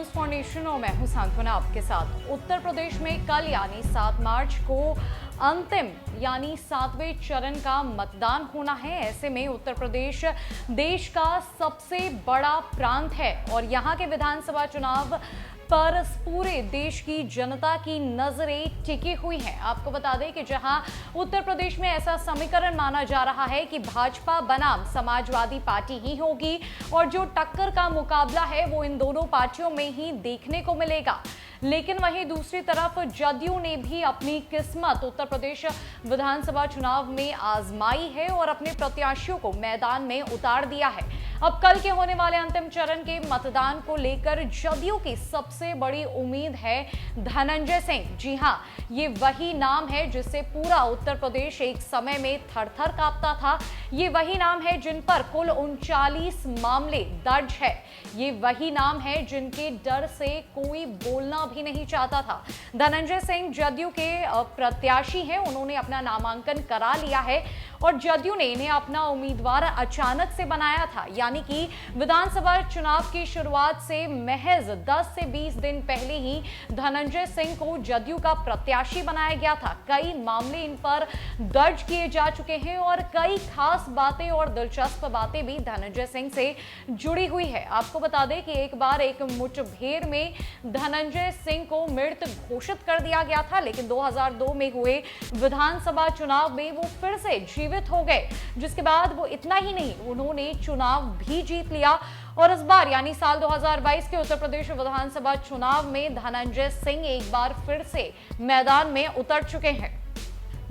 Times foundation और मैं हूं सांत्वना आपके साथ। उत्तर प्रदेश में कल यानी 7 मार्च को अंतिम यानी 7वें चरण का मतदान होना है। ऐसे में उत्तर प्रदेश देश का सबसे बड़ा प्रांत है और यहाँ के विधानसभा चुनाव पर पूरे देश की जनता की नजरें टिकी हुई हैं। आपको बता दें कि जहां उत्तर प्रदेश में ऐसा समीकरण माना जा रहा है कि भाजपा बनाम समाजवादी पार्टी ही होगी और जो टक्कर का मुकाबला है वो इन दोनों पार्टियों में ही देखने को मिलेगा। लेकिन वहीं दूसरी तरफ जदयू ने भी अपनी किस्मत उत्तर प्रदेश विधानसभा चुनाव में आजमाई है और अपने प्रत्याशियों को मैदान में उतार दिया है। अब कल के होने वाले अंतिम चरण के मतदान को लेकर जदयू की सबसे बड़ी उम्मीद है धनंजय सिंह। जी हां, ये वही नाम है जिससे पूरा उत्तर प्रदेश एक समय में थर-थर कांपता था। ये वही नाम है जिन पर कुल 39 मामले दर्ज है। ये वही नाम है जिनके डर से कोई बोलना भी नहीं चाहता था। धनंजय सिंह जदयू के प्रत्याशी हैं। उन्होंने अपना नामांकन करा लिया है और जदयू ने इन्हें अपना उम्मीदवार अचानक से बनाया था, यानी कि विधानसभा चुनाव की शुरुआत से महज 10 से 20 दिन पहले ही धनंजय सिंह को जदयू का प्रत्याशी बनाया गया था। कई मामले इन पर दर्ज किए जा चुके हैं और कई खास बातें और दिलचस्प बातें भी धनंजय सिंह से जुड़ी हुई है। आपको बता दें कि एक बार एक मुठभेड़ में धनंजय सिंह को मृत घोषित कर दिया गया था, लेकिन 2002 में हुए विधानसभा चुनाव में वो फिर से जीवित हो गए। जिसके बाद वो इतना ही नहीं, उन्होंने चुनाव भी जीत लिया और इस बार यानी साल 2022 के उत्तर प्रदेश विधानसभा चुनाव में धनंजय सिंह एक बार फिर से मैदान में उतर चुके हैं।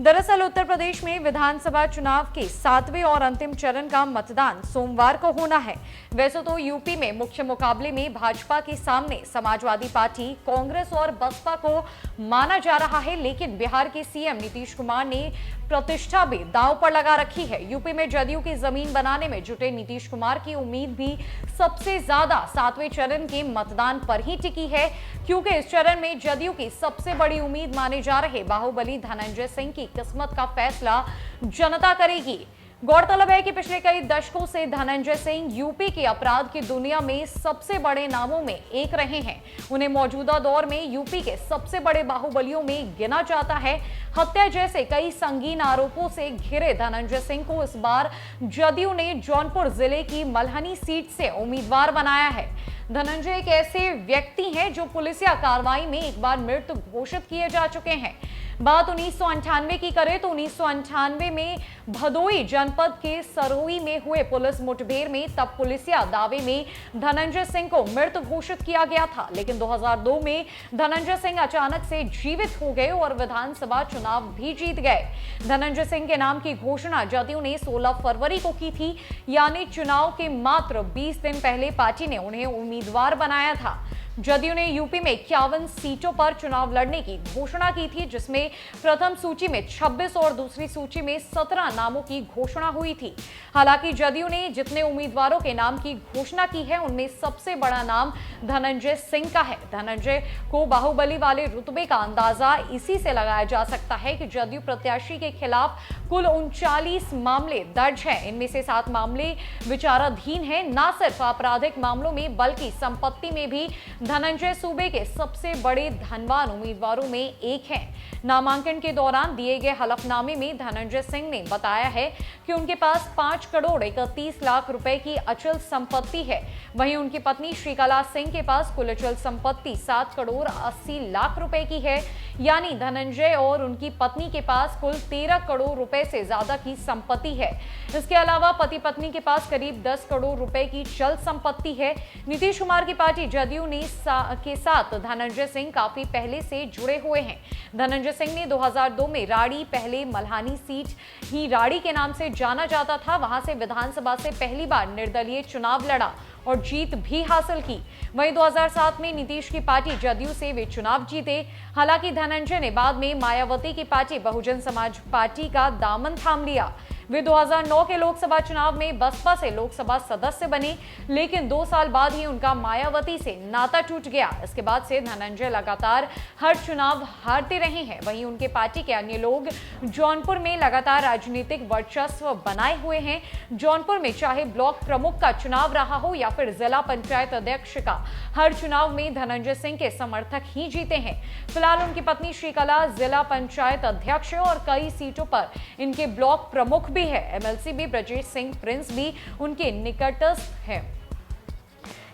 दरअसल उत्तर प्रदेश में विधानसभा चुनाव के 7वें और अंतिम चरण का मतदान सोमवार को होना है। वैसे तो यूपी में मुख्य मुकाबले में भाजपा के सामने समाजवादी पार्टी, कांग्रेस और बसपा को माना जा रहा है, लेकिन बिहार के सीएम नीतीश कुमार ने प्रतिष्ठा भी दांव पर लगा रखी है। यूपी में जदयू की जमीन बनाने में जुटे नीतीश कुमार की उम्मीद भी सबसे ज्यादा 7वें चरण के मतदान पर ही टिकी है, क्योंकि इस चरण में जदयू की सबसे बड़ी उम्मीद माने जा रहे बाहुबली धनंजय सिंह की किस्मत का फैसला जनता करेगी। गौरतलब है कि पिछले कई दशकों से धनंजय सिंह यूपी की अपराध की दुनिया में सबसे बड़े नामों में एक रहे हैं। उन्हें मौजूदा दौर में यूपी के सबसे बड़े बाहुबलियों में गिना जाता है। हत्या जैसे कई संगीन आरोपों से घिरे धनंजय सिंह को इस बार जदयू ने जौनपुर जिले की मल्हनी सीट से उम्मीदवार बनाया है। धनंजय एक ऐसे व्यक्ति हैं जो पुलिसिया कार्रवाई में एक बार मृत घोषित किए जा चुके हैं। बात 1998 की करें तो 1998 में भदोई जनपद के सरोई में हुए पुलिस मुठभेड़ में तब पुलिसिया दावे में धनंजय सिंह को मृत घोषित किया गया था, लेकिन 2002 में धनंजय सिंह अचानक से जीवित हो गए और विधानसभा चुनाव भी जीत गए। धनंजय सिंह के नाम की घोषणा जदयू ने 16 फरवरी को की थी, यानी चुनाव के मात्र 20 दिन पहले पार्टी ने उन्हें उम्मीदवार बनाया था। जदयू ने यूपी में 51 सीटों पर चुनाव लड़ने की घोषणा की थी, जिसमें प्रथम सूची में 26 और दूसरी सूची में 17 नामों की घोषणा हुई थी। हालांकि जदयू ने जितने उम्मीदवारों के नाम की घोषणा की है उनमें सबसे बड़ा नाम धनंजय सिंह का है। धनंजय को बाहुबली वाले रुतबे का अंदाजा इसी से लगाया जा सकता है कि जदयू प्रत्याशी के खिलाफ कुल 39 मामले दर्ज हैं। इनमें से 7 मामले विचाराधीन हैं। न सिर्फ आपराधिक मामलों में बल्कि संपत्ति में भी धनंजय सूबे के सबसे बड़े धनवान उम्मीदवारों में एक हैं। नामांकन के दौरान दिए गए हलफनामे में धनंजय सिंह ने बताया है कि उनके पास 5 करोड़ 31 लाख रुपए की अचल संपत्ति है। वहीं उनकी पत्नी श्रीकला सिंह के पास कुल अचल संपत्ति 7 करोड़ 80 लाख रुपए की है, यानी धनंजय और उनकी पत्नी के पास कुल 13 करोड़ रुपए से ज्यादा की संपत्ति है। इसके अलावा पति पत्नी के पास करीब 10 करोड़ रुपए की चल संपत्ति है। नीतीश कुमार की पार्टी जदयू ने के साथ धनंजय सिंह काफी पहले से जुड़े हुए हैं। धनंजय सिंह ने 2002 में राड़ी, पहले मल्हानी सीट ही राड़ी के नाम से जाना जाता था, वहां से विधानसभा से पहली बार निर्दलीय चुनाव लड़ा और जीत भी हासिल की। वहीं 2007 में नीतीश की पार्टी जदयू से वे चुनाव जीते। हालांकि धनंजय ने बाद में मायावती की पार्टी बहुजन समाज पार्टी का दामन थाम लिया। वे 2009 के लोकसभा चुनाव में बसपा से लोकसभा सदस्य बने, लेकिन 2 साल बाद ही उनका मायावती से नाता टूट गया। इसके बाद से धनंजय लगातार हर चुनाव हारते रहे हैं। वहीं उनके पार्टी के अन्य लोग जौनपुर में लगातार राजनीतिक वर्चस्व बनाए हुए हैं। जौनपुर में चाहे ब्लॉक प्रमुख का चुनाव रहा हो या फिर जिला पंचायत अध्यक्ष का, हर चुनाव में धनंजय सिंह के समर्थक ही जीते हैं। फिलहाल उनकी पत्नी श्रीकला जिला पंचायत अध्यक्ष है और कई सीटों पर इनके ब्लॉक प्रमुख भी है। एमएलसी भी ब्रजेश सिंह प्रिंस भी उनके निकटस्थ है।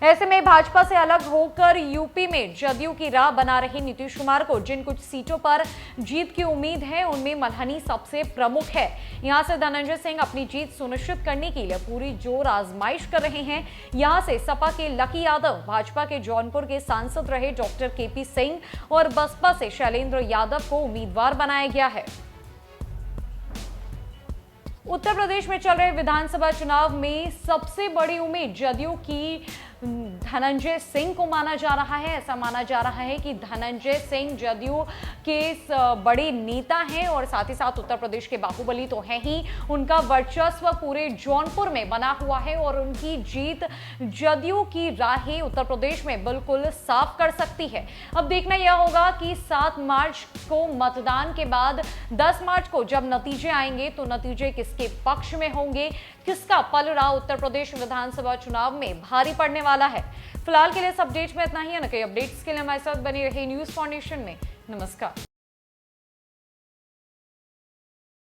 ऐसे में भाजपा से अलग होकर यूपी में जदयू की राह बना रहे नीतीश कुमार को जिन कुछ सीटों पर जीत की उम्मीद है, उनमें मल्हनी सबसे प्रमुख है। यहां से धनंजय सिंह अपनी जीत सुनिश्चित करने के लिए पूरी जोर आजमाइश कर रहे हैं। यहां से सपा के लकी यादव, भाजपा के जौनपुर के सांसद रहे डॉक्टर केपी सिंह और बसपा से शैलेंद्र यादव को उम्मीदवार बनाया गया है। उत्तर प्रदेश में चल रहे विधानसभा चुनाव में सबसे बड़ी उम्मीद जदयू की धनंजय सिंह को माना जा रहा है। ऐसा माना जा रहा है कि धनंजय सिंह जदयू के बड़े नेता हैं और साथ ही साथ उत्तर प्रदेश के बाहुबली तो हैं ही। उनका वर्चस्व पूरे जौनपुर में बना हुआ है और उनकी जीत जदयू की राहें उत्तर प्रदेश में बिल्कुल साफ कर सकती है। अब देखना यह होगा कि 7 मार्च को मतदान के बाद 10 मार्च को जब नतीजे आएंगे तो नतीजे किसके पक्ष में होंगे, किसका पलड़ा उत्तर प्रदेश विधानसभा चुनाव में भारी पड़ने वाला है। फिलहाल के लिए इस अपडेट में इतना ही है। न कई अपडेट्स के लिए हमारे साथ बने रहे न्यूज फाउंडेशन में। नमस्कार।